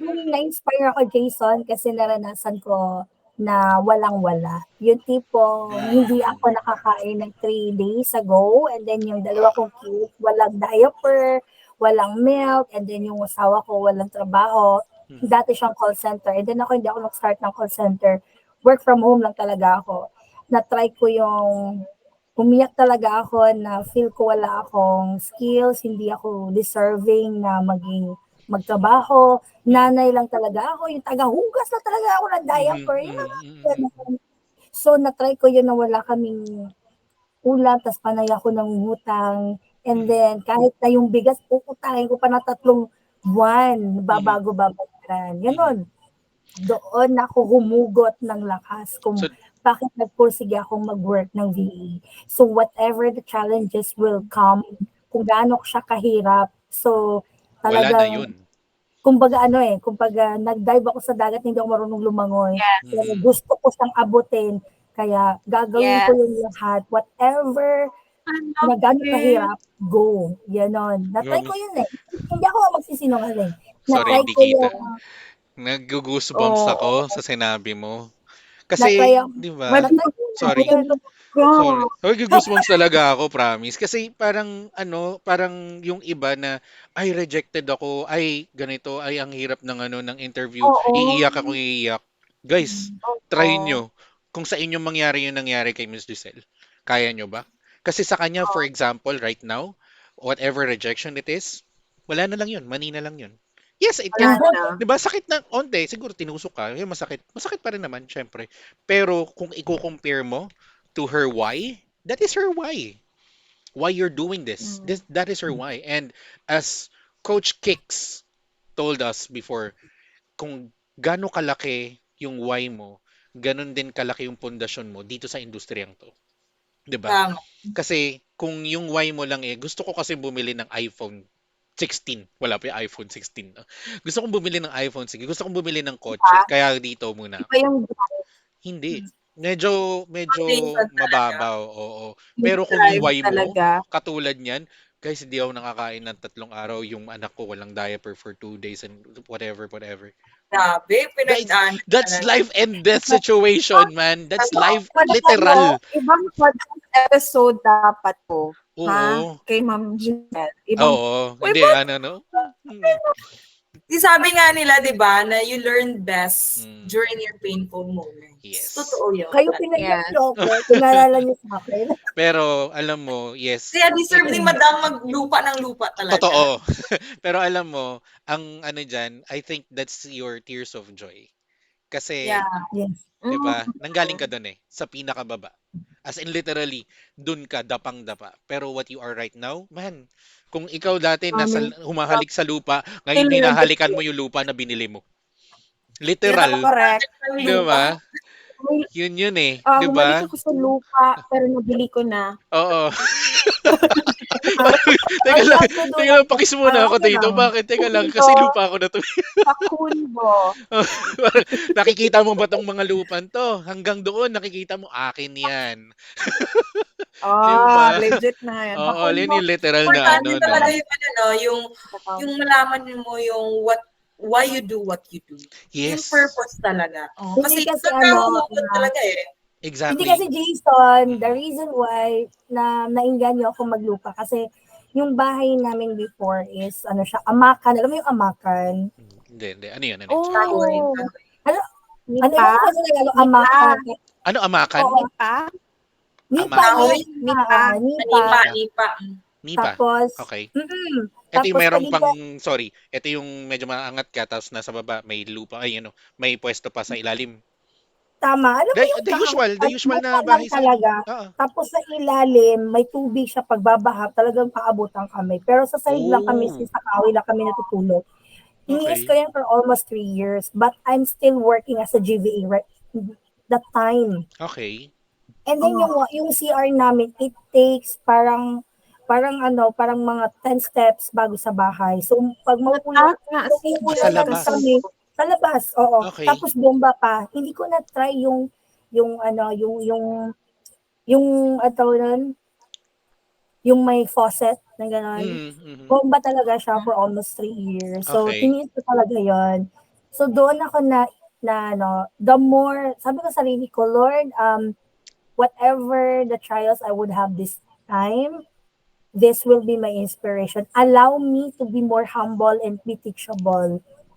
Yung na-inspire ako, Jason, kasi naranasan ko na walang-wala. Yung tipong hindi ako Mm. nakakain ng 3 days ago, and then yung dalawa kong kids, walang diaper, walang milk, and then yung asawa ko walang trabaho. Mm. Dati siyang call center, and then ako hindi ako nag-start ng call center. Work from home lang talaga ako. Na-try ko yung umiyak talaga ako na feel ko wala akong skills, hindi ako deserving na magtrabaho. Mm. Nanay lang talaga ako, yung tagahugas na talaga ako ng Mhm, diaper, yung mga mhm, mm, mm. gano'n. So, na-try ko yun na wala kaming ulam, tas panay ako ng utang, and Mm. then kahit na yung bigas uutangin ko pa ng 3 buwan Mhm. bago babayaran, Mhm. gano'n. Doon ako humugot ng lakas kung So bakit nagpursige akong mag-work ng VA. So, whatever the challenges will come, kung gaano siya kahirap, so wala na talagang 'yun. kumbaga nag-dive ako sa dagat, hindi ako marunong lumangoy, Yes. pero Mhm. gusto ko siyang abutin, kaya gagawin ko Yes. yung lahat, whatever I na love gaano it. kahirap, go, gano'n. Na-try ko Grabe. yun, eh, hindi ako magsisinungaling, Sorry, na-try hindi ko yung kita. Naggo-goosebumps ako Oo. sa sinabi mo. na-try Kasi, ako 'di ba? na-try ko yung Sorry. abutin. Maganda Sorry. ka. Naggo-goosebumps talaga ako, promise. Kasi parang ano, parang yung iba na, "Ay, rejected ako. Ay, ganito. Ay, ang hirap ng ano, ng interview. Oo. Iiyak ako, iiyak." Guys, try Oo. nyo. Kung sa inyo mangyari yung nangyari kay Miss Giselle, kaya nyo ba? Kasi sa kanya, for example, right now, whatever rejection it is, wala na lang yun. Mani na lang yun. Yes, it Wala can, na. 'di ba? Sakit na onte, siguro tinusok ka, yun masakit. Masakit pa rin naman, syempre. Pero kung i-compare mo to her why, that is her why. Why you're doing this. Mm. That is her why. And as Coach Kicks told us before, kung gaano kalaki yung why mo, ganun din kalaki yung pundasyon mo dito sa industriyang to. 'Di ba? Tama. Kasi kung yung why mo lang gusto ko kasi bumili ng iPhone 16. Wala pa yung iPhone 16. No? Gusto kong bumili ng iPhone 16. Gusto kong bumili ng Iba, kotse. Kaya dito muna. iba yung drive. Hindi. Medyo Foundation talaga. mababaw, oo. Yung Pero kung yung drive why mo, talaga. katulad niyan, guys, hindi ako nakakain ng 3 araw. Yung anak ko walang diaper for 2 days and whatever, whatever. Grabe, Guys, pinagdaan that's talaga. life and death situation, man. That's life Ano, literal. ibang podcast episode dapat to. Ha? Oo. Kay Ma'am Giselle. Ibang, Oo. uy, Hindi, ba't? ano, no? Hmm. Sabi nga nila, di ba, na you learn best Hmm. during your painful moments. Yes. Totoo yun. Kayo pinaiyak Yes. niyo ako, pinaalala niyo sa akin. Pero alam mo, yes, Kaya deserve it ni Madam maglupa ng lupa talaga. totoo. Pero alam mo, ang ano diyan, I think that's your tears of joy. Yeah. Kasi, Yes. 'di Mm. ba? Nanggaling ka doon sa pinakababa. As in literally, doon ka dapang-dapa. Pero what you are right now, man, kung ikaw dati Amin. humahalik sa lupa, ngayon Kailangan. hinahalikan mo yung lupa na binili mo. Yeah, Literal, correct. Ng 'di lupa. ba? Yun Ah, 'di humalik ba? ako sa lupa, pero nabili ko na. Oo. Ah, Teka all lang, have to do teka lang lang, po, pakis muna ako ano dito. lang, Bakit? Teka lang, Kundo, kasi lupa ako na to. sa kundo. Nakikita mo ba tong mga lupan to? Hanggang doon, nakikita mo, akin yan. Di Ah, ba? legit na yan. Oo, yun Pakundo. yung literal na Importante ano, talaga no? yung ano, yung malaman mo yung why you do what you do. Yung Yes. purpose talaga. Oh, hindi kasi kasi doon ka humugot talaga eh. hindi kasi Exactly. Jason, the Mm. reason why na nainganyo ako maglupa kasi yung bahay namin before is ano siya, amakan. Alam mo yung amakan? Hindi, hindi. Ano yun? Ano yun? Kahoy. Oh, ano, ano Nipa? ewan ko sa Tagalog, Nipa? amakan. Ano, amakan? Oo, Nipa? nipa, Amakan? Kahoy? nipa, Nipa? nipa. Nipa, Nipa. nipa. Nipa. Tapos, Okay. Ito yung tapos merong paligid, sorry, ito yung medyo maangat ka, tapos nasa baba, may lupa, ay, may pwesto pa sa ilalim. tama. Alam mo yung The at usual lupa na lang bahay sa ano. talaga. Oo. Tapos sa ilalim, may tubig siya pagbabaha, talagang paabutan kami. Pero sa sahig lang kami, Oh, sa kahoy lang kami natutulog. Iniis ko okay. yan for almost 3 years, but I'm still working as a GVA right that time. Okay. And then Oh, yung CR namin, it takes parang mga 10 steps bago sa bahay. So pag mataas nga as in Sa uulan guys lang kasi. labas. kami sa labas, oo. Okay. Tapos bomba pa. Hindi ko na try yung ano, yung tawag nun, yung may faucet na gano'n. Mhm. Bomba talaga siya for almost 3 years. So, Okay. tiniis ko talaga yon. So, doon ako na ano, the more, sabi ko sa sarili ko, Lord, whatever the trials I would have this time, this will be my inspiration. Allow me to be more humble and be teachable.